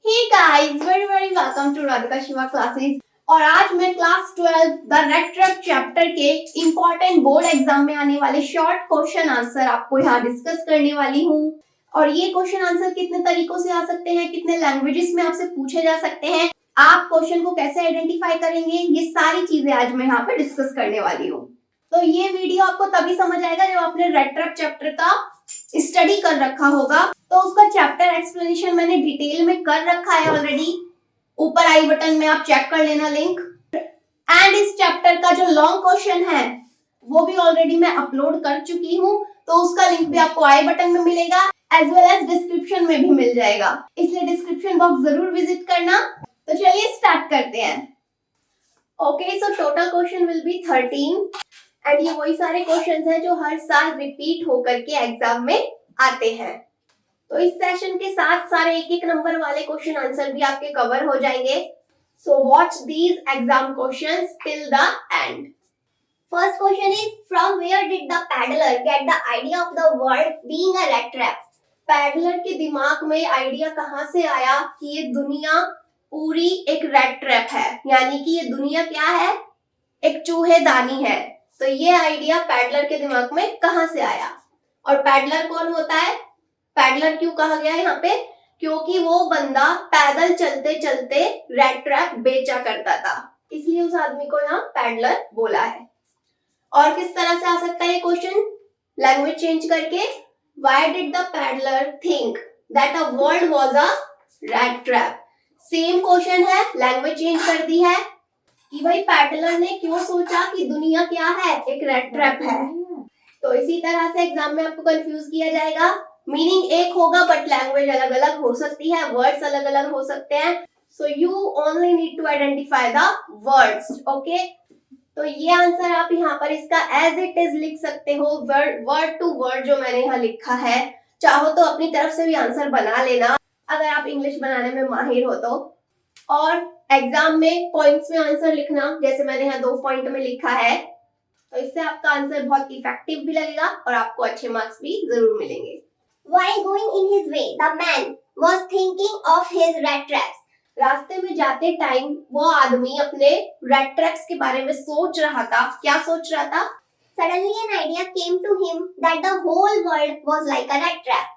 Hey guys, very welcome to Radhika Shiva classes। और आज मैं class 12 the red trap chapter के important board exam में आने वाले शॉर्ट क्वेश्चन आंसर आपको यहाँ डिस्कस करने वाली हूँ। और ये क्वेश्चन आंसर कितने तरीकों से आ सकते हैं, कितने लैंग्वेजेस में आपसे पूछे जा सकते हैं, आप क्वेश्चन को कैसे आइडेंटिफाई करेंगे, ये सारी चीजें आज मैं यहाँ पे डिस्कस करने वाली हूँ। तो ये वीडियो आपको तभी समझ आएगा जब आपने रेड ट्रैप चैप्टर का स्टडी कर रखा होगा। तो उसका चैप्टर एक्सप्लेनेशन मैंने डिटेल में कर रखा है ऑलरेडी, ऊपर आई बटन में आप चेक कर लेना लिंक। एंड इस चैप्टर का जो लॉन्ग क्वेश्चन है वो भी ऑलरेडी मैं अपलोड कर चुकी हूँ, तो उसका लिंक भी आपको आई बटन में मिलेगा एज वेल एज डिस्क्रिप्शन में भी मिल जाएगा, इसलिए डिस्क्रिप्शन बॉक्स जरूर विजिट करना। तो चलिए स्टार्ट करते हैं। Okay, so total question will be 13 and ये वही सारे क्वेश्चंस हैं जो हर साल रिपीट होकर के एग्जाम में आते हैं। तो इस सेशन के साथ सारे एक नंबर वाले क्वेश्चन आंसर भी आपके कवर हो जाएंगे। So watch these exam questions till the end. First question is, from where did the paddler get the idea of the world being a rat trap? Peddler के दिमाग में idea कहाँ से आया कि ये दुनिया पूरी एक रेड ट्रैप है, यानी कि ये दुनिया क्या है, एक चूहेदानी है। तो ये आइडिया पैडलर के दिमाग में कहाँ से आया? और पैडलर कौन होता है? पैडलर क्यों कहा गया यहाँ पे? क्योंकि वो बंदा पैदल चलते चलते रेड ट्रैप बेचा करता था, इसलिए उस आदमी को यहाँ पैडलर बोला है। और किस तरह से आ सकता है ये क्वेश्चन? लैंग्वेज चेंज करके, why did the peddler think that a world was a red trap? Same question है, लैंग्वेज चेंज कर दी है कि भाई पैडलर ने क्यों सोचा कि दुनिया क्या है, एक रेड ट्रैप है। तो इसी तरह से एग्जाम में आपको कंफ्यूज किया जाएगा, मीनिंग एक होगा बट लैंग्वेज अलग अलग हो सकती है, वर्ड्स अलग अलग हो सकते हैं। So you only need to identify the words. Okay, तो ये आंसर आप यहाँ पर इसका एज इट इज लिख सकते हो, वर्ड टू वर्ड जो मैंने यहाँ लिखा है। चाहो तो अपनी तरफ से भी आंसर बना लेना अगर आप इंग्लिश बनाने में माहिर हो तो। और एग्जाम में पॉइंट्स में आंसर लिखना, जैसे मैंने यहाँ 2 पॉइंट में लिखा है, तो इससे आपका आंसर बहुत इफेक्टिव भी लगेगा और आपको अच्छे मार्क्स भी जरूर मिलेंगे। While going in his way, the man was thinking of his rat traps. रास्ते में जाते टाइम वो आदमी अपने रेड ट्रैप्स के बारे में सोच रहा था। क्या सोच रहा था? Suddenly an idea came to him that the whole world was like a rat trap.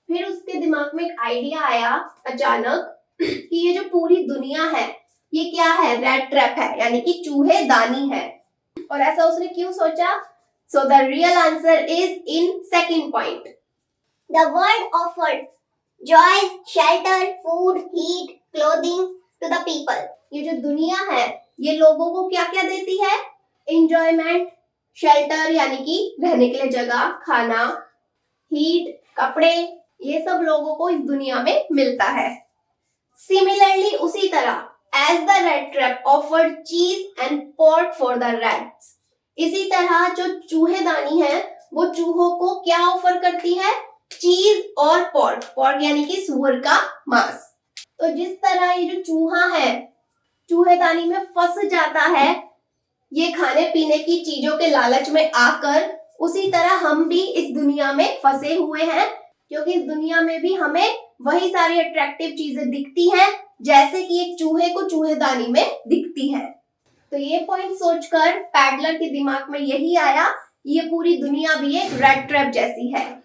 फिर उसके दिमाग में एक आइडिया आया अचानक कि ये जो पूरी दुनिया है ये क्या है, रेड ट्रैप है, यानी कि चूहेदानी है। और ऐसा उसने क्यों सोचा? So the real answer is in second point. The world offered joy, shelter, food, heat, clothing to the people. ये जो दुनिया है ये लोगों को क्या क्या देती है? एंजॉयमेंट, शेल्टर यानी कि रहने के लिए जगह, खाना, हीट कपड़े, ये सब लोगों को इस दुनिया में मिलता है। सिमिलरली उसी तरह as the red trap offered cheese and pork for the rats, इसी तरह जो चूहेदानी है वो चूहों को क्या ऑफर करती है? चीज और पोर्क, पोर्क यानी कि सुअर का मांस। तो जिस तरह ये जो चूहा है चूहेदानी में फंस जाता है ये खाने पीने की चीजों के लालच में आकर, उसी तरह हम भी इस दुनिया में फंसे हुए हैं, क्योंकि इस दुनिया में भी हमें वही सारी अट्रैक्टिव चीजें दिखती हैं जैसे कि एक चूहे को चूहेदानी में दिखती है। तो ये पॉइंट सोचकर पैडलर के दिमाग में यही आया, ये पूरी दुनिया भी एक रेड ट्रैप जैसी है।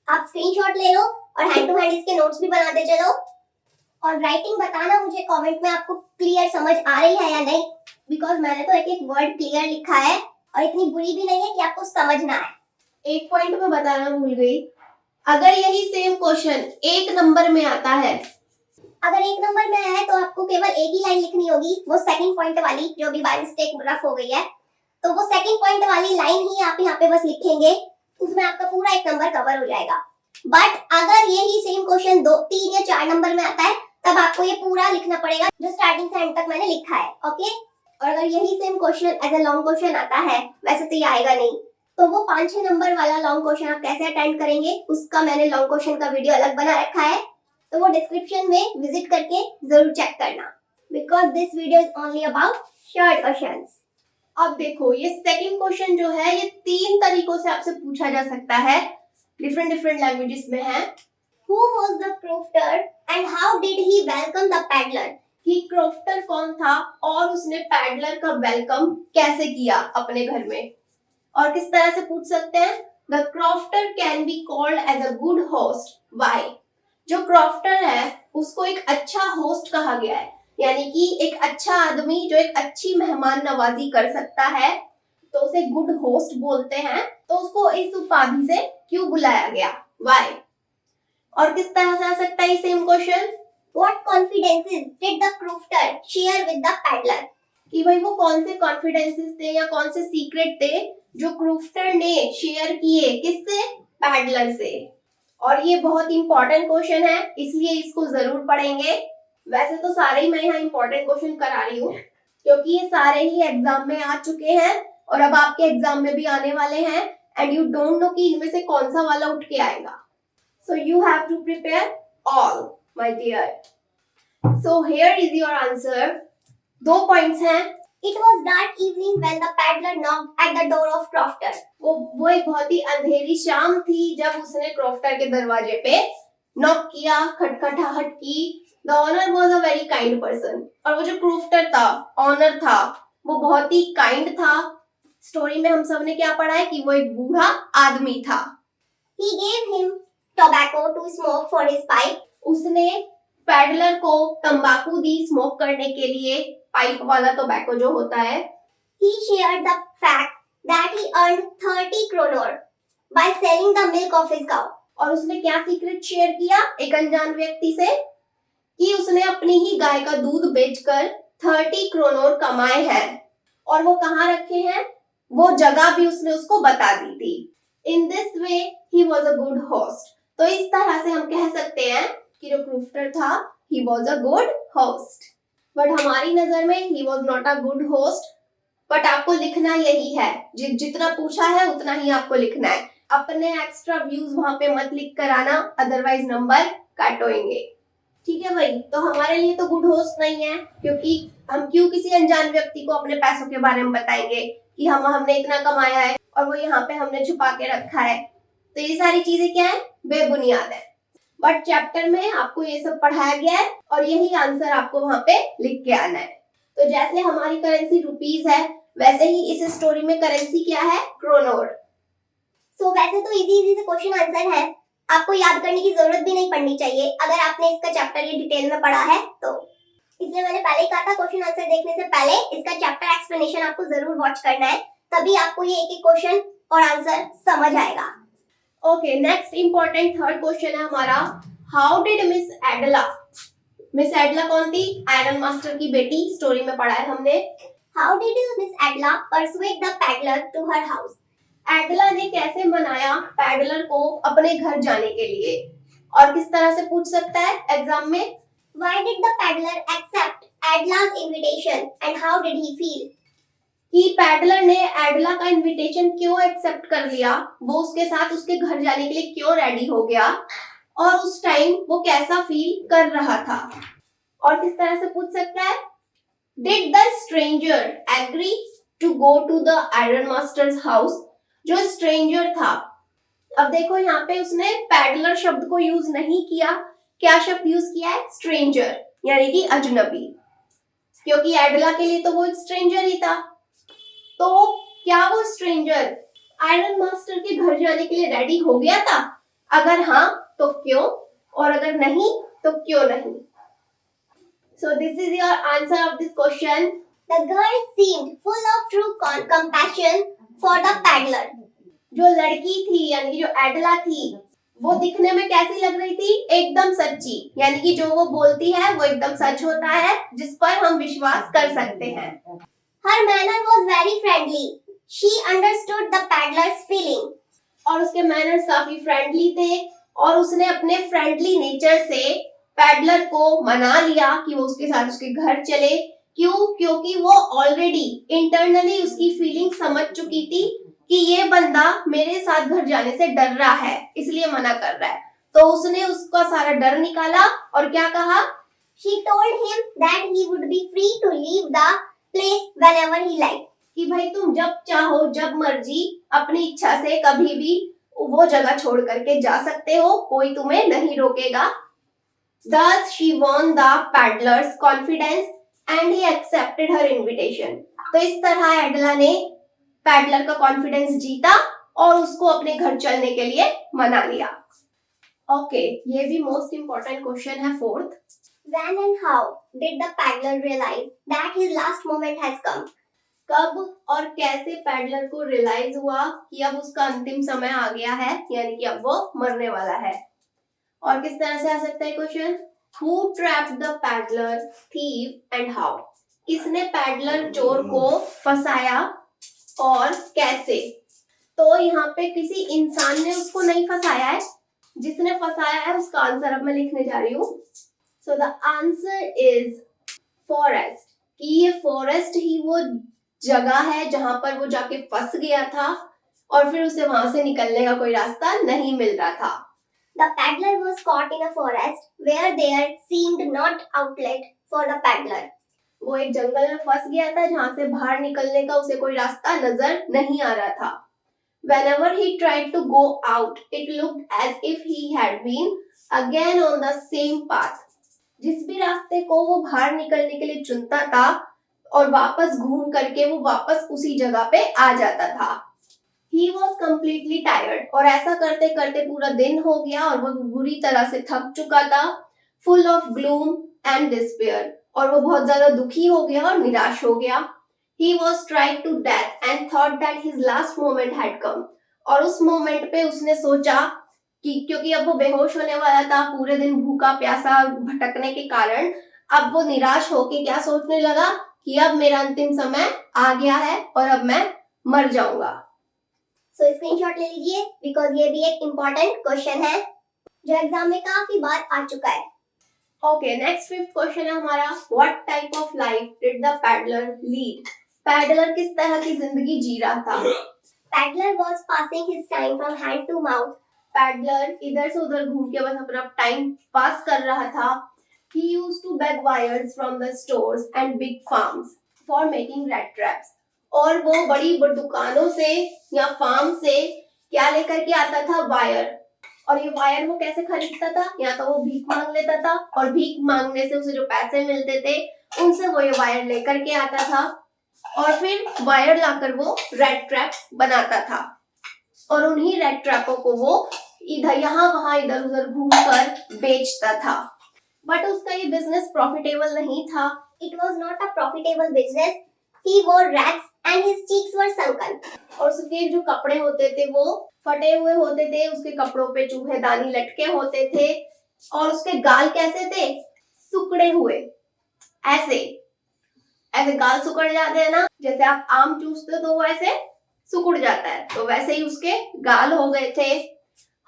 आप स्क्रीनशॉट ले लो और हैंड टू हैंड इसके नोट्स भी बनाते चलो, और राइटिंग बताना मुझे कमेंट में आपको क्लियर समझ आ रही है या नहीं, बिकॉज मैंने तो एक एक वर्ड क्लियर लिखा है और इतनी बुरी भी नहीं है कि आपको समझ ना आए। एक पॉइंट में बताना भूल गई, अगर यही सेम क्वेश्चन 1 नंबर में आता है, अगर 1 नंबर में आया है तो आपको केवल एक ही लाइन लिखनी होगी, वो सेकंड पॉइंट वाली जो अभी बाय मिस्टेक रफ हो गई है, तो वो सेकंड पॉइंट वाली लाइन ही आप यहाँ पे बस लिखेंगे, उसमें आपका पूरा 1 नंबर कवर हो जाएगा। बट अगर यही सेम क्वेश्चन 2, 3 या 4 नंबर में आता है तब आपको ये पूरा लिखना पड़ेगा जो स्टार्टिंग से एंड तक मैंने लिखा है। ओके, और अगर यही same question as a long question आता है, वैसे तो ये आएगा नहीं, तो वो 5-6 नंबर वाला लॉन्ग क्वेश्चन आप कैसे अटेंड करेंगे उसका मैंने लॉन्ग क्वेश्चन का वीडियो अलग बना रखा है, तो वो डिस्क्रिप्शन में विजिट करके जरूर चेक करना, because this video is only about short questions. अब देखो ये सेकंड क्वेश्चन जो है ये 3 तरीकों से आपसे पूछा जा सकता है, डिफरेंट लैंग्वेजेस में है। Who was the crofter and how did he welcome the peddler? कि क्रॉफ्टर कौन था और उसने पैडलर का वेलकम कैसे किया अपने घर में। और किस तरह से पूछ सकते हैं, the crofter can be called as a good host. Why? जो क्रॉफ्टर है उसको एक अच्छा होस्ट कहा गया है, यानी कि एक अच्छा आदमी जो एक अच्छी मेहमान नवाजी कर सकता है तो उसे गुड होस्ट बोलते हैं। तो उसको इस उपाधि से क्यों बुलाया गया, व्हाई? और किस तरह से आ सकता है same question, What confidences did the crofter share with the peddler? कि भाई वो कौन से कॉन्फिडेंसेस थे या कौन से सीक्रेट थे जो क्रूफ्टर ने शेयर किए, किससे, पैडलर से। और ये बहुत इंपॉर्टेंट क्वेश्चन है इसलिए इसको जरूर पढ़ेंगे। वैसे तो सारे ही मैं यहाँ इंपॉर्टेंट क्वेश्चन करा रही हूँ क्योंकि ये सारे ही एग्जाम में आ चुके हैं और अब आपके एग्जाम में भी आने वाले हैं एंड यू डोंट नो कि इनमें से कौन सा वाला उठ के आएगा। So you have to prepare all my dear. So here is your answer. 2 points हैं। It was dark evening when the peddler knocked at the door of crofter. वो एक बहुत ही अंधेरी शाम थी जब उसने क्रॉफ्टर के दरवाजे पे नॉक किया, खटखटाहट की। The owner was a very kind person. और वो जो क्रॉफ्टर था, ऑनर था, वो बहुत ही काइंड था। स्टोरी में हम सब ने क्या पढ़ा है कि वो एक बूढ़ा आदमी था। He gave him tobacco to smoke for his pipe. उसने पैडलर को तंबाकू दी स्मोक करने के लिए, पाइप वाला टोबैको जो होता है। He shared the fact that he earned 30 kroner by selling the milk of his cow. और उसने क्या सीक्रेट शेयर किया एक अनजान व्यक्ति से, कि उसने अपनी ही गाय का दूध बेचकर 30 क्रोनर कमाए हैं। और वो कहाँ रखे हैं, वो जगह भी उसने उसको बता दी थी। In this way he was a good host. तो इस तरह से हम कह सकते हैं कि जो क्रूफ्टर था he was a good host. But हमारी नजर में he was not a good host. But आपको लिखना यही है, जितना पूछा है उतना ही आपको लिखना है। अपने एक्स्ट्रा व्यूज वहां पे मत लिख कर आना, अदरवाइज नंबर काटोएंगे। ठीक है भाई, तो हमारे लिए तो गुड होस्ट नहीं है, क्योंकि हम क्यों किसी अनजान व्यक्ति को अपने पैसों के बारे में बताएंगे कि हमने इतना कमाया है और वो यहाँ पे हमने छुपा के रखा है। तो ये सारी चीजें क्या है, बेबुनियाद है। बट चैप्टर में आपको ये सब पढ़ाया गया है और यही आंसर आपको वहां पे लिख के आना है। तो जैसे हमारी करेंसी रुपीज है, वैसे ही इस स्टोरी में करेंसी क्या है, क्रोनोर। सो वैसे तो इजी से क्वेश्चन आंसर है, आपको याद करने की जरूरत भी नहीं पड़नी चाहिए अगर आपने इसका चैप्टर ये डिटेल में पढ़ा है तो। इसलिए मैंने पहले ही कहा था क्वेश्चन आंसर देखने से पहले इसका चैप्टर एक्सप्लेनेशन आपको जरूर वॉच करना है, तभी आपको ये एक एक क्वेश्चन और आंसर समझ आएगा। Okay, next important third question है हमारा, how did Miss Edla. Miss Edla कौन थी, आयरन मास्टर की बेटी, स्टोरी में पढ़ा है हमने। How did Miss Edla persuade the peddler to her house. Edla ने कैसे मनाया पैडलर को अपने घर जाने के लिए। और किस तरह से पूछ सकता है एग्जाम में, Why did the peddler accept Adla's invitation and how did he feel? कि पैडलर ने एडला का इनविटेशन क्यों एक्सेप्ट कर लिया, वो उसके साथ उसके घर जाने के लिए क्यों रेडी हो गया और उस टाइम वो कैसा फील कर रहा था। और किस तरह से पूछ सकता है, did the stranger agree to go to the iron master's house. जो स्ट्रेंजर था, अब देखो यहाँ पे उसने पैडलर शब्द को यूज नहीं किया, क्या शब्द यूज किया है, स्ट्रेंजर, यानी कि अजनबी, क्योंकि एडला के लिए तो वो एक स्ट्रेंजर ही था। तो क्या वो स्ट्रेंजर आयरन मास्टर के घर जाने के लिए रेडी हो गया था? अगर हाँ तो क्यों, और अगर नहीं तो क्यों नहीं। So this is your answer of this question. The girl seemed full of true compassion for the peddler. जो लड़की थी यानी कि जो एडला थी, वो दिखने में कैसी लग रही थी, एकदम सच्ची, यानी कि जो वो बोलती है वो एकदम सच होता है, जिस पर हम विश्वास कर सकते हैं। Her manner was very friendly. She understood the peddler's feeling. और उसके मैनर्स काफी फ्रेंडली थे और उसने अपने फ्रेंडली नेचर से पैडलर को मना लिया कि वो उसके साथ उसके घर चले। क्यों? क्योंकि वो ऑलरेडी इंटरनली उसकी फीलिंग समझ चुकी थी कि ये बंदा मेरे साथ घर जाने से डर रहा है, इसलिए मना कर रहा है। तो उसने उसका सारा डर निकाला और क्या कहा, She told him that he would be free to leave the place whenever he liked. कि भाई तुम जब चाहो, जब मर्जी, अपनी इच्छा से कभी भी वो जगह छोड़ करके जा सकते हो, कोई तुम्हें नहीं रोकेगा। Thus she won the paddler's confidence and he accepted her invitation. तो इस तरह एडला ने पैडलर का कॉन्फिडेंस जीता और उसको अपने घर चलने के लिए मना लिया। ओके, ये भी मोस्ट इंपॉर्टेंट क्वेश्चन है fourth. When and how did the paddler realize that his last moment has come? कब और कैसे पैडलर को रियलाइज हुआ कि अब उसका अंतिम समय आ गया है, यानी कि अब वो मरने वाला है। और किस तरह से आ सकता है question? Who trapped the paddler, thief and how? किसने पैडलर चोर को फंसाया और कैसे? तो यहाँ पे किसी इंसान ने उसको नहीं फंसाया है, जिसने फंसाया है उसका आंसर अब मैं लिखने जा रही हूँ। So the answer is forest, कि ये फॉरेस्ट ही वो जगह है जहां पर वो जाके फंस गया था और फिर उसे वहां से निकलने का कोई रास्ता नहीं मिल रहा था। The paddler was caught in a forest where there seemed not outlet for the paddler. वो एक जंगल में फंस गया था जहां से बाहर निकलने का उसे कोई रास्ता नजर नहीं आ रहा था। Whenever he tried to go out, it looked as if he had been again on the same path. जिस भी रास्ते को वो बाहर निकलने के लिए चुनता था और वापस घूम करके वो वापस उसी जगह पे आ जाता था। He was completely tired, और ऐसा करते करते पूरा दिन हो गया और वो बुरी तरह से थक चुका था। Full of gloom and despair, और वो बहुत ज्यादा दुखी हो गया और निराश हो गया। He was tried to death and thought that his last moment had come, और उस मोमेंट पे उसने सोचा कि क्योंकि अब वो बेहोश होने वाला था, पूरे दिन भूखा प्यासा भटकने के कारण, अब वो निराश होके क्या सोचने लगा कि अब मेरा अंतिम समय आ गया है और अब मैं मर जाऊंगा। So स्क्रीनशॉट ले लीजिए, बिकॉज ये भी एक इम्पोर्टेंट क्वेश्चन है जो एग्जाम में काफी बार आ चुका है। ओके, नेक्स्ट फिफ्थ क्वेश्चन है हमारा, what type of life did the peddler lead? Peddler किस तरह की जिंदगी जी रहा था? Peddler was passing his time from hand to mouth. Peddler इधर से उधर घूम के बस अपना टाइम पास कर रहा था। He used to beg wires from the stores and big farms for making rat traps. और वो बड़ी दुकानों से या फार्म से क्या लेकर के आता था? वायर। और ये वायर वो कैसे खरीदता था? या तो वो भीख मांग लेता था और भीख मांगने से उसे जो पैसे मिलते थे उनसे वो ये वायर लेकर के आता था और फिर वायर लाकर वो रेड ट्रैप्स बनाता था और उन्हीं रेड ट्रैपों को वो इधर यहाँ वहां इधर उधर घूमकर बेचता था। बट उसका ये बिजनेस प्रॉफिटेबल नहीं था। It was not a profitable business. He wore rags and his cheeks were sunken. और उसके जो कपड़े होते थे वो फटे हुए होते थे, उसके कपड़ों पे चूहेदानी लटके होते थे और उसके गाल कैसे थे? सुकड़े हुए। ऐसे ऐसे गाल सुकड़ जाते हैं ना, जैसे आप आम चूसते हो तो वो ऐसे सुकड़ जाता है, तो वैसे ही उसके गाल हो गए थे।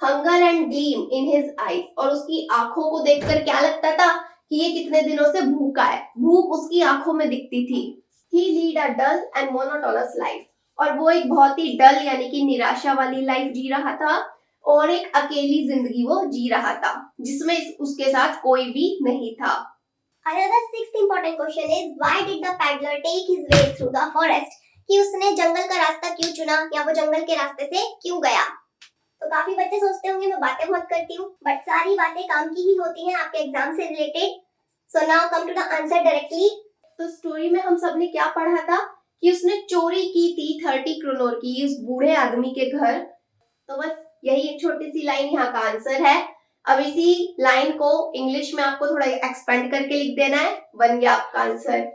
Hunger and gleam in his eyes, और उसकी आंखों को देखकर क्या लगता था कि ये कितने दिनों से भूखा है, भूख उसकी आंखों में दिखती थी। He lead a dull and monotonous life, और वो एक बहुत ही डल यानी कि निराशा वाली लाइफ जी रहा था और एक अकेली जिंदगी वो जी रहा था जिसमें उसके साथ कोई भी नहीं था। Another sixth important question is why did the paddler take his way through the forest? कि उसने जंगल का रास्ता क्यों चुना या वो जंगल के रास्ते से क्यों गया? तो काफी बच्चे सोचते होंगे मैं बातें बहुत करती हूँ, बट सारी बातें काम की ही होती हैं आपके एग्जाम से related. So now come to the answer directly. तो स्टोरी में हम सब ने क्या पढ़ा था कि उसने चोरी की थी 30 क्रोनोर की उस बूढ़े आदमी के घर। तो बस यही एक छोटी सी लाइन यहाँ का आंसर है। अब इसी लाइन को इंग्लिश में आपको थोड़ा एक्सपेंड करके लिख देना है, बन गया आपका answer.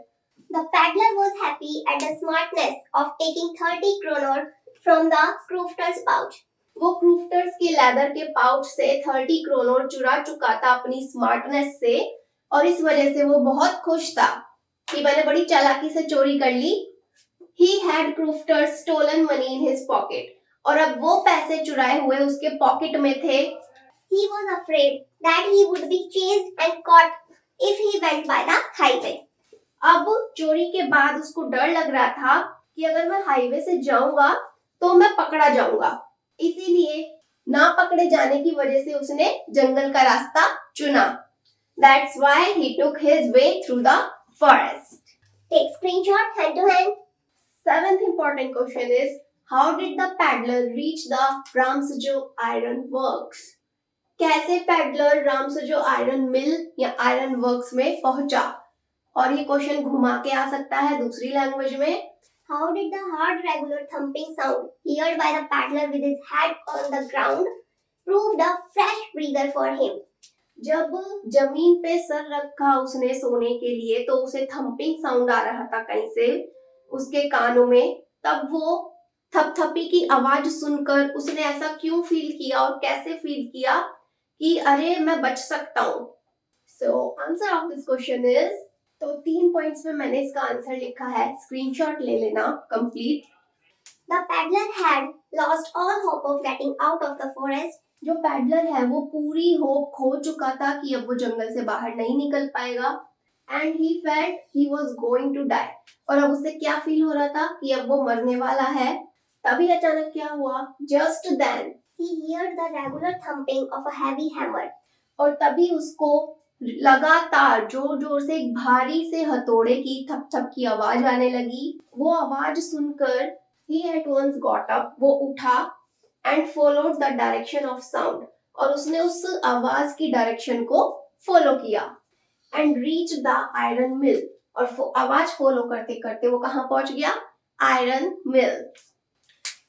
The paddler was happy at the smartness of taking 30 kroner from the crofter's pouch. वो क्रूफ्टर्स के लेदर के पाउच से 30 क्रोनर चुरा चुका था अपनी स्मार्टनेस से और इस वजह से वो बहुत खुश था कि मैंने बड़ी चालाकी से चोरी कर ली। He had Crofter's stolen money in his pocket, और अब वो पैसे चुराए हुए उसके पॉकेट में थे। He was afraid that he would be chased and caught if he went by the highway. अब चोरी के बाद उसको डर लग रहा था कि अगर मैं हाईवे से जाऊंगा तो मैं पकड़ा जाऊंगा, इसीलिए ना पकड़े जाने की वजह से उसने जंगल का रास्ता चुना। That's why he took his way through the forest. Take screenshot hand to hand. Seventh important question is how did the peddler reach the Ramsjo iron works? कैसे पैडलर रामसजो आयरन मिल या iron works में पहुंचा? और ये question घुमा के आ सकता है दूसरी लैंग्वेज में। How did the hard regular thumping sound heard by the paddler with his head on the ground proved a fresh breather for him? जब जमीन पे सर रखा उसने सोने के लिए तो उसे थंपिंग साउंड आ रहा था कहीं से उसके कानों में, तब वो थपथपी की आवाज सुनकर उसने ऐसा क्यों फील किया और कैसे फील किया कि अरे मैं बच सकता हूँ। So answer of this question is, तो 3 पॉइंट्स में मैंने इसका आंसर लिखा है, स्क्रीनशॉट ले लेना complete. The paddler had lost all hope of getting out of the forest. जो पैडलर है वो पूरी होप खो चुका था कि अब वो जंगल से बाहर नहीं निकल पाएगा। And he felt he was going to die, और अब उसे क्या फील हो रहा था कि अब वो मरने वाला है। तभी अचानक क्या हुआ, just then He heard the regular thumping of a heavy hammer. और तभी उसको लगातार जोर जोर से एक भारी से हथौड़े की थप थप की आवाज आने लगी। वो आवाज सुनकर he at once got up, वो उठा and followed the direction of sound, और उसने उस आवाज की डायरेक्शन को फॉलो किया। and reached the iron mill, और आवाज फॉलो करते करते वो कहाँ पहुंच गया, आयरन मिल।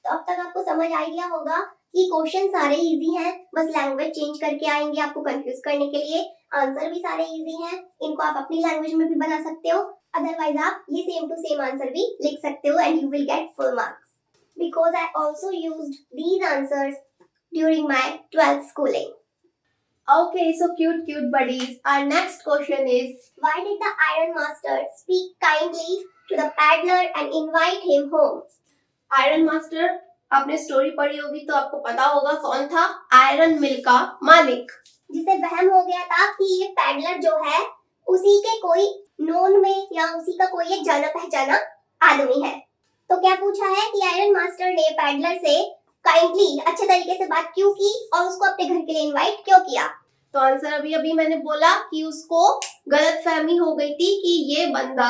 तो अब तक आपको समझ आ गया होगा कि क्वेश्चन सारे इजी हैं, बस लैंग्वेज चेंज करके आएंगे आपको कंफ्यूज करने के लिए। आंसर भी सारे इजी हैं, इनको आप अपनी लैंग्वेज में भी बना सकते हो, अदरवाइज आप ये सेम टू सेम आंसर भी लिख सकते हो and you will get full marks because I also used these answers during my 12th schooling. Okay, so cute buddies. Our next question is, Why did the Iron Master speak kindly to the paddler and invite him home? Iron master, आपने story पढ़ी होगी तो आपको पता होगा कौन था, iron मिल का मालिक, जिसे वहम हो गया था कि ये पैडलर जो है उसी के कोई नोन में या उसी का कोई एक जाना पहचाना आदमी है। तो क्या पूछा है कि आयरन मास्टर ने पैडलर से काइंडली अच्छे तरीके से बात क्यों की और उसको अपने घर के लिए इनवाइट क्यों किया? तो आंसर अभी मैंने बोला कि उसको गलतफहमी हो गई थी कि ये बंदा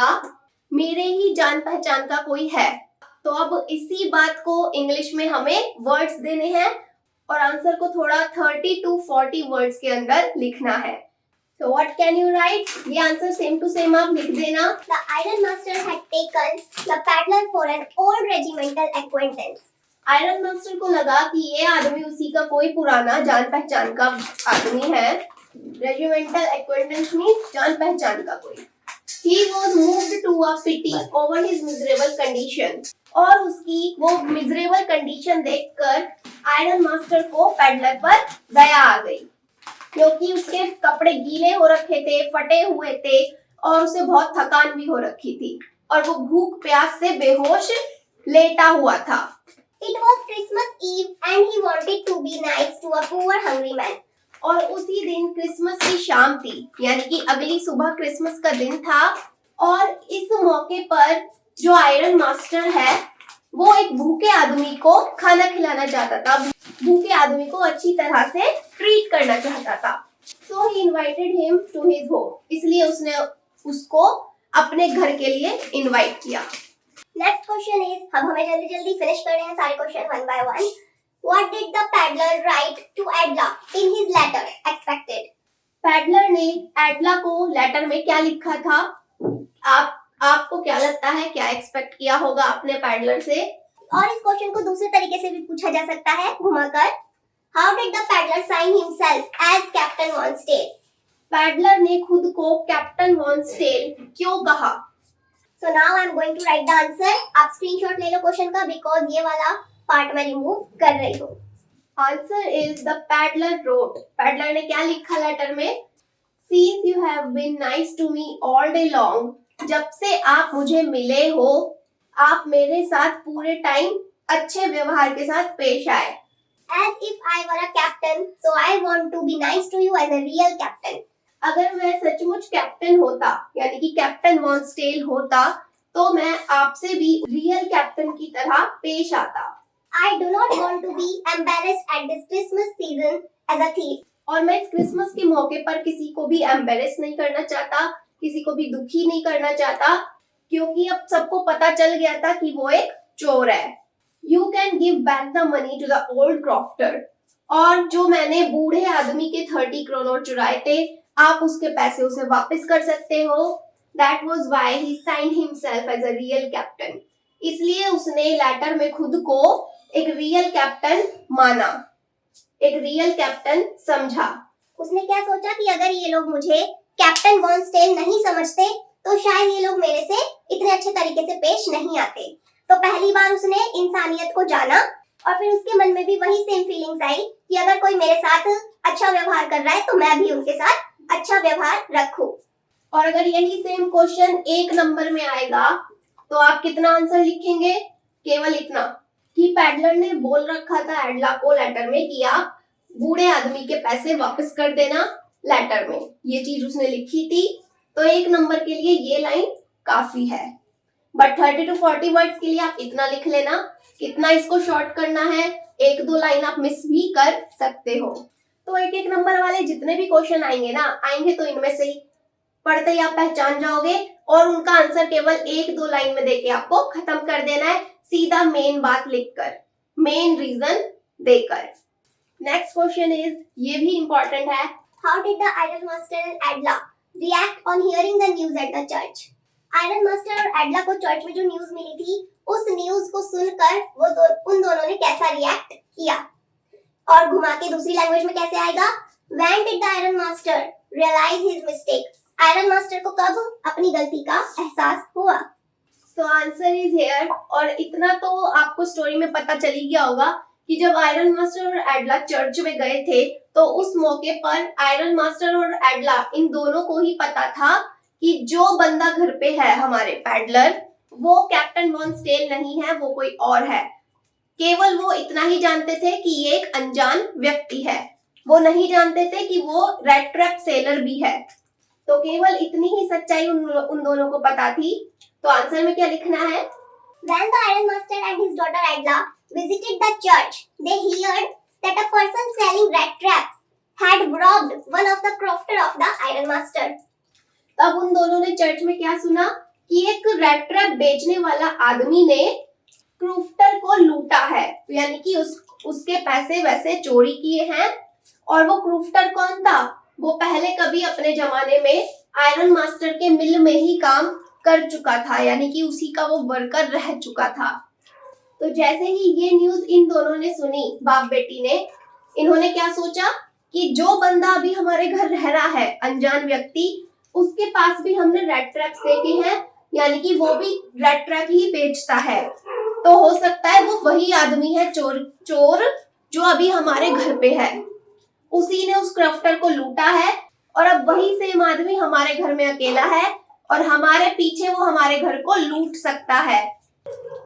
मेरे ही जान पहचान का कोई है। तो अब इसी बात को इंग्लिश में हमें वर्ड्स देने हैं और आंसर को थोड़ा 30 to 40 वर्ड्स के अंदर लिखना है। So what can you write? ये आंसर सेम टू सेम आप लिख देना। The Iron Master had taken the paddler for an old regimental acquaintance. Iron master को लगा कि ये आदमी उसी का कोई पुराना जान पहचान का आदमी है। रेजिमेंटल एक्वेंटेंस मींस जान पहचान का कोई। He was moved to a pity over his miserable condition. और उसकी वो मिजरेबल कंडीशन देखकर आयरन मास्टर को पैडलर पर दया आ गई, क्योंकि उसके कपड़े गीले हो रखे थे, फटे हुए थे और उसे बहुत थकान भी हो रखी थी और वो भूख प्यास से बेहोश लेटा हुआ था। It was Christmas Eve and he wanted to be nice to a poor hungry man. और उसी दिन क्रिसमस की शाम थी, यानी कि अगली सुबह क्रिसमस का दिन था और इस मौके पर जो आयरन मास्टर है वो एक भूखे आदमी को खाना खिलाना चाहता था, भूखे आदमी को अच्छी तरह से ट्रीट करना चाहता था। So he invited him to his home, इसलिए उसने उसको अपने घर के लिए इनवाइट किया। Next question is, अब हमें जल्दी जल्दी फिनिश करने हैं सारे question one by one. What did the paddler write to Adla in his letter expected? Peddler ने एडला को लेटर में क्या लिखा था? आपको क्या लगता है, क्या एक्सपेक्ट किया होगा आपने पैडलर से? और इस क्वेश्चन को दूसरे तरीके से भी पूछा जा सकता है घुमाकर। How did the paddler sign himself as Captain Von Stale? Peddler ने खुद को कैप्टन वॉन स्टेल क्यों कहा? So now I am going to write the answer. आप स्क्रीनशॉट ले लो क्वेश्चन का, बिकॉज ये वाला पार्ट मैं रिमूव कर रही हूँ। Answer is the pedlar wrote. Pedlar ने क्या लिखा लेटर में? Since you have been nice to me all day long, जब से आप मुझे मिले हो आप मेरे साथ पूरे टाइम अच्छे व्यवहार के साथ पेश आए। As if I were a captain, so I want to be nice to you as a real captain. अगर मैं सचमुच कैप्टन होता, यानी कि कैप्टन वॉन स्टेल होता, तो मैं आपसे भी रियल कैप्टन की तरह पेश आता। I do not want to be embarrassed at this Christmas season as a thief. और मैं इस क्रिसमस के मौके पर किसी को भी एम्बेरेस नहीं करना चाहता, किसी को भी दुखी नहीं करना चाहता, क्योंकि अब सबको पता चल गया था कि वो एक चोर है। You can give back the money to the old crofter. और जो मैंने बूढ़े आदमी के 30 करोड़ चुराए थे, आप उसके पैसे उसे वापस कर सकते हो. That was why he signed himself as a real captain. इसलिए उसने लेटर में खुद को एक रियल कैप्टन माना, एक रियल कैप्टन समझा. उसने क्या सोचा कि अगर ये लोग मुझे कैप्टन बॉन्स्टेल नहीं समझते तो शायद ये लोग मेरे से इतने अच्छे तरीके से पेश नहीं आते. तो पहली बार उसने इंसानियत को जाना और फिर उसके मन में भी वही सेम फीलिंग्स आई कि अगर कोई मेरे साथ अच्छा व्यवहार कर रहा है तो मैं भी उनके साथ अच्छा व्यवहार रखूं. और अगर यही सेम क्वेश्चन 1 नंबर में आएगा तो आप कितना आंसर लिखेंगे? केवल इतना कि पैडलर ने बोल रखा था एडला को लेटर में कि आप बूढ़े आदमी के पैसे वापस कर देना लेटर में. ये चीज उसने लिखी थी, तो 1 नंबर के लिए ये लाइन काफी है. बट 30 to 40 वर्ड्स के लिए आप इतना लिख लेना. कितना इसको शॉर्ट करना है, 1-2 लाइन आप मिस भी कर सकते हो. तो 1-1 नंबर वाले जितने भी क्वेश्चन आएंगे तो इनमें से ही पढ़ते ही आप पहचान जाओगे और उनका आंसर केवल 1-2 लाइन में देके आपको खत्म कर देना है, सीधा मेन बात लिखकर, मेन रीजन देकर. नेक्स्ट क्वेश्चन इज, ये भी इंपॉर्टेंट है. How did the Iron Master and Adla react on hearing the news at the church? Iron master और एडला को चर्च में जो न्यूज मिली थी, उस न्यूज को सुनकर उन दोनों ने कैसा रिएक्ट किया. और घुमा के दूसरी लैंग्वेज में कैसे आएगा? When did the Iron Master realize his mistake? Iron master को कब अपनी गलती का एहसास हुआ? So answer is here. और इतना तो आपको स्टोरी में पता चल ही गया होगा कि जब आयरन मास्टर और एडला चर्च में गए थे तो उस मौके पर आयरन मास्टर और एडला इन दोनों को ही पता था कि जो बंदा घर पे है हमारे पैडलर, वो कैप्टन बॉन्स्टेल नहीं है, वो कोई और है. केवल वो इतना ही जानते थे कि ये एक अनजान व्यक्ति है, वो नहीं जानते थे कि वो रेड ट्रैप सेलर भी है. तो केवल इतनी ही सच्चाई उन दोनों को पता थी. तो आंसर में क्या लिखना है? When the Iron Master and his daughter Adla visited the church, they heard that a person selling rat traps had robbed one of the crofter of the Iron Master. तब उन दोनों ने चर्च में क्या सुना कि एक रेड ट्रैप बेचने वाला आदमी ने क्रूफ्टर को लूटा है, यानी कि उसके पैसे वैसे चोरी किए हैं. और वो क्रूफ्टर कौन था? वो पहले कभी अपने जमाने में आयरन मास्टर के मिल में ही काम कर चुका था, यानी कि उसी का वो वर्कर रह चुका था. तो जैसे ही ये न्यूज इन दोनों ने सुनी, बाप बेटी ने, इन्होंने क्या सोचा कि जो बंदा अभी हमारे घर रह रहा है, अनजान व्यक्ति, उसके पास भी हमने रेड ट्रैप्स देखे हैं, यानी कि वो भी रेड ट्रैप ही बेचता है. तो हो सकता है वो वही आदमी है, चोर जो अभी हमारे घर पे है. उसी ने उस क्राफ्टर को लूटा है और अब वही सेम आदमी हमारे घर में अकेला है और हमारे पीछे वो हमारे घर को लूट सकता है.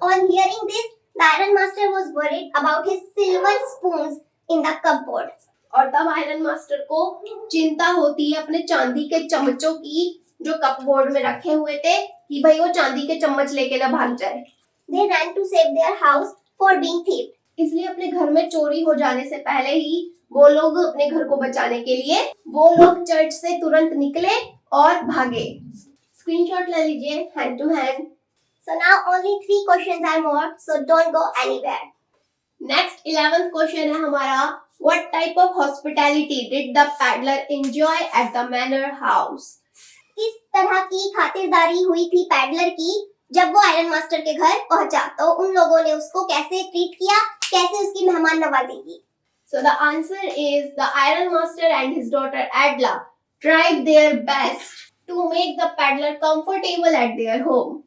On hearing this, the Iron Master was worried about his silver spoons in the cupboard. और तब आयरन मास्टर को चिंता होती है अपने चांदी के चम्मचों की जो कपबोर्ड में रखे हुए थे, कि भाई वो चांदी के चम्मच लेके ना भाग जाए. They ran to save their house for being thieved. इसलिए अपने घर में चोरी हो जाने से पहले ही वो लोग अपने घर को बचाने के लिए वो लोग चर्च से तुरंत निकले और भागे. स्क्रीनशॉट ले लीजिए hand to hand. So now only 3 questions are more, so don't go anywhere. Next 11th question है हमारा. What type of hospitality did the paddler enjoy at the manor house? किस तरह की खातिरदारी हुई थी पैडलर की जब वो आयरन मास्टर के घर पहुंचा? तो उन लोगों ने उसको कैसे ट्रीट किया, कैसे उसकी मेहमान नवाजी की? So the answer is the Iron Master and his daughter Adla tried their best to make the paddler comfortable at their home.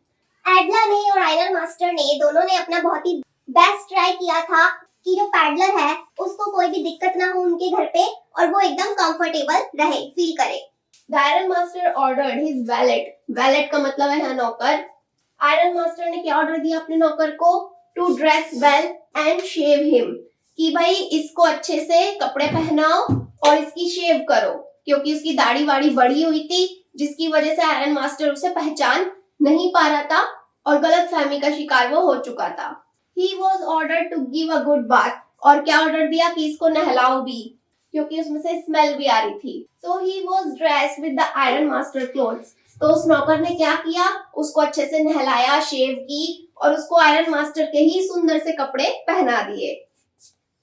एडला ने और आयरन मास्टर ने दोनों ने अपना बहुत ही बेस्ट ट्राई किया था कि जो पैडलर है उसको कोई भी दिक्कत ना हो उनके घर पे और वो एकदम कंफर्टेबल रहे, फील करे. The Iron Master ordered his valet. Valet का मतलब है नौकर. आयरन मास्टर ने क्या ऑर्डर दिया अपने नौकर को? To dress well and shave him. कि भाई इसको अच्छे से कपड़े पहनाओ और इसकी शेव करो, क्योंकि उसकी दाढ़ी वाड़ी बड़ी हुई थी जिसकी वजह से आयरन मास्टर उसे पहचान नहीं पा रहा था और गलत फहमी का शिकार वो हो चुका था. He was ordered to give a good bath. और क्या ऑर्डर दिया कि इसको नहलाओ भी, क्योंकि उसमें से स्मेल भी आ रही थी. So he was dressed with the Iron Master clothes. तो उस नौकर ने क्या किया, उसको अच्छे से नहलाया, शेव की और उसको आयरन मास्टर के ही सुंदर से कपड़े पहना दिए।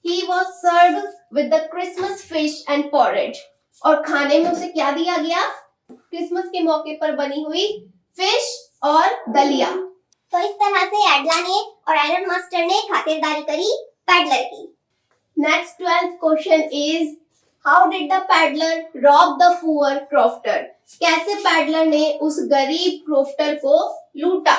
He was served with the Christmas fish and porridge. और खाने में उसे क्या दिया गया, क्रिसमस के मौके पर बनी हुई फिश और दलिया। तो इस तरह से एडला ने और आयरन मास्टर ने खातिरदारी करी पैडलर की। Next 12th question is how did the peddler rob the poor crofter? कैसे पैडलर ने उस गरीब क्रोफ्टर को लूटा?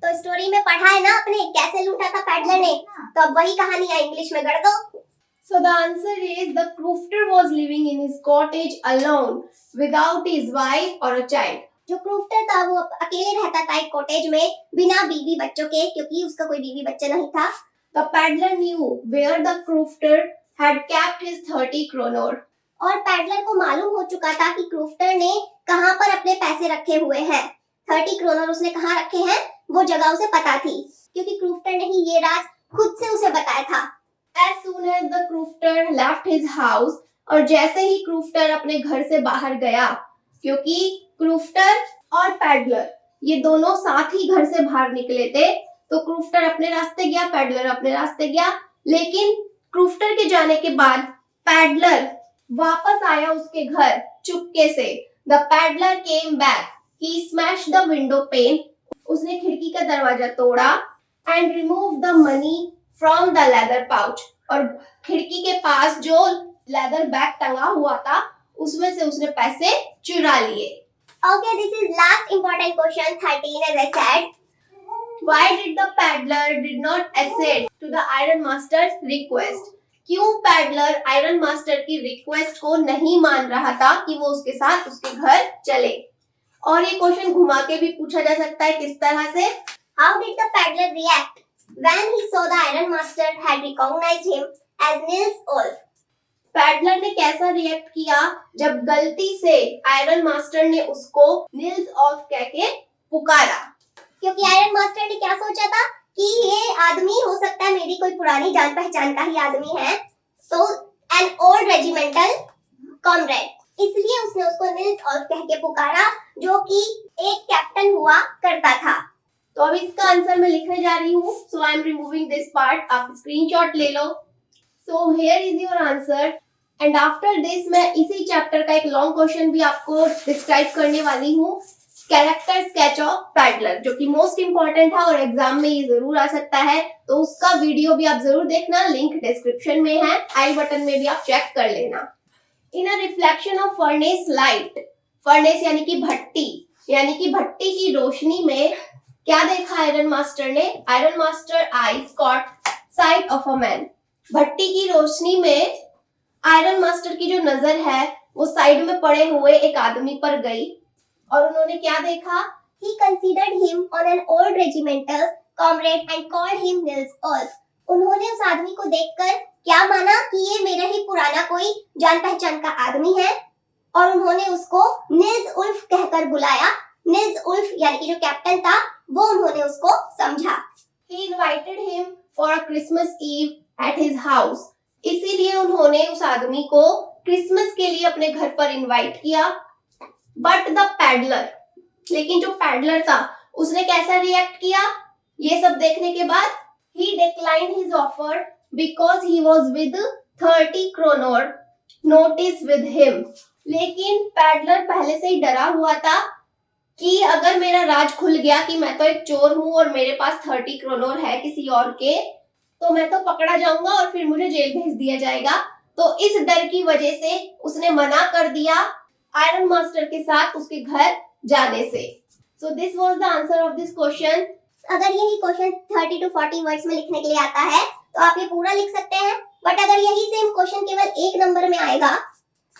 तो स्टोरी में पढ़ा है ना आपने कैसे लूटा था पैडलर ने, तो अब वही कहानी है इंग्लिश में गढ़ दो। So the answer is the crofter was living in his cottage alone without his wife or a child. जो क्रोफ्टर था वो अकेले रहता था एक कॉटेज में बिना बीवी बच्चों के, क्योंकि उसका कोई बीवी बच्चा नहीं था। The peddler knew where the crofter had kept his 30 kroner. और पैडलर को मालूम हो चुका था कि क्रोफ्टर ने कहाँ पर अपने पैसे रखे हुए हैं। 30 क्रोनर उसने कहाँ रखे हैं वो जगह उसे पता थी, क्योंकि क्रोफ्टर ने ही ये राज खुद से उसे बताया था। As soon as the crofter left his house, और जैसे ही क्रोफ्टर अपने घर से बाहर गया, क्योंकि क्रोफ्टर और पैडलर ये दोनों साथ ही घर से बाहर निकले थे, तो क्रोफ्टर अपने रास्ते गया, पैडलर अपने रास्ते गया। लेकिन क्रोफ्टर के जाने के बाद पैडलर वापस आया उसके घर चुपके से। The peddler came back. He smashed the window pane. उसने खिड़की का दरवाजा तोड़ा and removed the money from the leather pouch. और खिड़की के पास जो लेदर बैग टंगा हुआ था उसमें से उसने पैसे चुरा लिए। Okay, this is last important question 13 as I said. Why did the peddler did not accede to the iron master's request? क्यों पैडलर आयरन मास्टर की रिक्वेस्ट को नहीं मान रहा था कि वो उसके साथ उसके घर चले? और ये क्वेश्चन घुमा के भी पूछा जा सकता है किस तरह से, How did the peddler react when he saw the iron master had recognized him as Nils Wolf? Peddler ने कैसा रिएक्ट किया जब गलती से आयरन मास्टर ने उसको नील्स ऑफ कह के पुकारा? क्योंकि आयरन मास्टर ने क्या सोचा था कि ये आदमी हो सकता है मेरी कोई पुरानी जान पहचान का ही आदमी है, तो एन ओल्ड रेजिमेंटल कॉमरेड, इसलिए उसने उसको नील्स ऑफ कह के पुकारा, जो कि एक कैप्टन हुआ करता था। तो अब इसका आंसर मैं लिखने जा रही हूँ। So I am removing this part, आप स्क्रीनशॉट ले लो। So here is your answer and after this मैं इसी चैप्टर का एक लॉन्ग क्वेश्चन भी आपको डिस्क्राइब करने वाली हूँ, कैरेक्टर स्केच ऑफ पैडलर, जो कि मोस्ट इंपॉर्टेंट है और एग्जाम में ये जरूर आ सकता है। तो उसका वीडियो भी आप जरूर देखना, लिंक डिस्क्रिप्शन में है, आई बटन में भी आप चेक कर लेना। In a reflection of furnace light, furnace यानी कि भट्टी, यानी कि भट्टी की रोशनी में क्या देखा आयरन मास्टर ने? Iron master eyes caught sight of a man. भट्टी की रोशनी में आयरन मास्टर की जो नजर है वो साइड में पड़े हुए एक आदमी पर गई और उन्होंने क्या देखा? He considered him on an old regimental comrade and called him Nils Wolf. उन्होंने उस आदमी को देखकर क्या माना कि ये मेरा ही पुराना कोई जान पहचान का आदमी है, और उन्होंने उसको निल्स उल्फ कहकर बुलाया। निल्स उल्फ यानी कि जो कैप्टन था वो उन्होंने उसको समझा। He invited him for a Christmas Eve at his house. इसीलिए उन्होंने उस आदमी को क्रिसमस के लिए अपने घर पर इनवाइट किया। बट द पैडलर, लेकिन जो पैडलर था उसने कैसा रिएक्ट किया ये सब देखने के बाद? He declined his offer because he was with 30 kroner notice with him. लेकिन पैडलर पहले से ही डरा हुआ था कि अगर मेरा राज खुल गया कि मैं तो एक चोर हूं और मेरे पास 30 क्रोनर है किसी और के, तो मैं तो पकड़ा जाऊंगा और फिर मुझे जेल भेज दिया जाएगा। तो इस डर की वजह से उसने मना कर दिया आयरन मास्टर के साथ उसके घर जाने से। So this was the answer of this question. अगर यही क्वेश्चन 30 to 40 वर्ड्स में लिखने के लिए आता है तो आप ये पूरा लिख सकते हैं, बट अगर यही सेम क्वेश्चन केवल एक नंबर में आएगा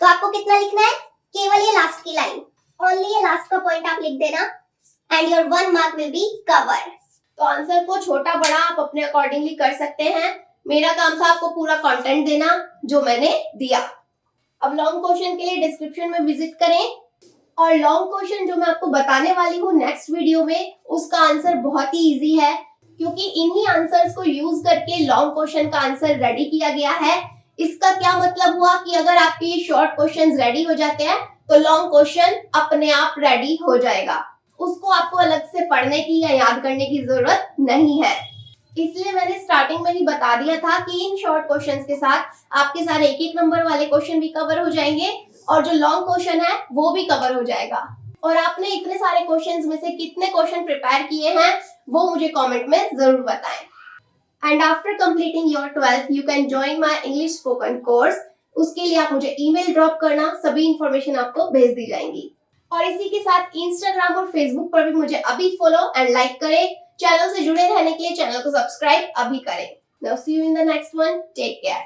तो आपको कितना लिखना है? केवल ये लास्ट की लाइन, ओनली ये लास्ट का पॉइंट आप लिख देना and your 1 mark will be cover. तो आंसर को छोटा बड़ा आप अपने अकॉर्डिंगली कर सकते हैं। मेरा काम था आपको पूरा कंटेंट देना जो मैंने दिया। अब लॉन्ग क्वेश्चन के लिए डिस्क्रिप्शन में विजिट करें, और लॉन्ग क्वेश्चन जो मैं आपको बताने वाली हूँ नेक्स्ट वीडियो में, उसका आंसर बहुत ही इजी है, क्योंकि इन्हीं आंसर्स को यूज करके लॉन्ग क्वेश्चन का आंसर रेडी किया गया है। इसका क्या मतलब हुआ कि अगर आपके ये शॉर्ट क्वेश्चंस रेडी हो जाते हैं तो लॉन्ग क्वेश्चन अपने आप रेडी हो जाएगा, उसको आपको अलग से पढ़ने की या याद करने की जरूरत नहीं है। इसलिए मैंने स्टार्टिंग में ही बता दिया था कि इन शॉर्ट क्वेश्चंस के साथ आपके सारे एक एक नंबर वाले क्वेश्चन भी कवर हो जाएंगे और जो लॉन्ग क्वेश्चन है वो भी कवर हो जाएगा। और आपने इतने सारे क्वेश्चंस में से कितने क्वेश्चन प्रिपेयर किए हैं वो मुझे कमेंट में जरूर बताएं। And after completing your 12th you can join my English spoken course. उसके लिए आप मुझे ईमेल ड्रॉप करना, सभी इंफॉर्मेशन आपको भेज दी जाएंगी। और इसी के साथ इंस्टाग्राम और फेसबुक पर भी मुझे अभी फॉलो एंड लाइक करें। चैनल से जुड़े रहने के लिए चैनल को सब्सक्राइब अभी करें। Now see you in the next one. Take care.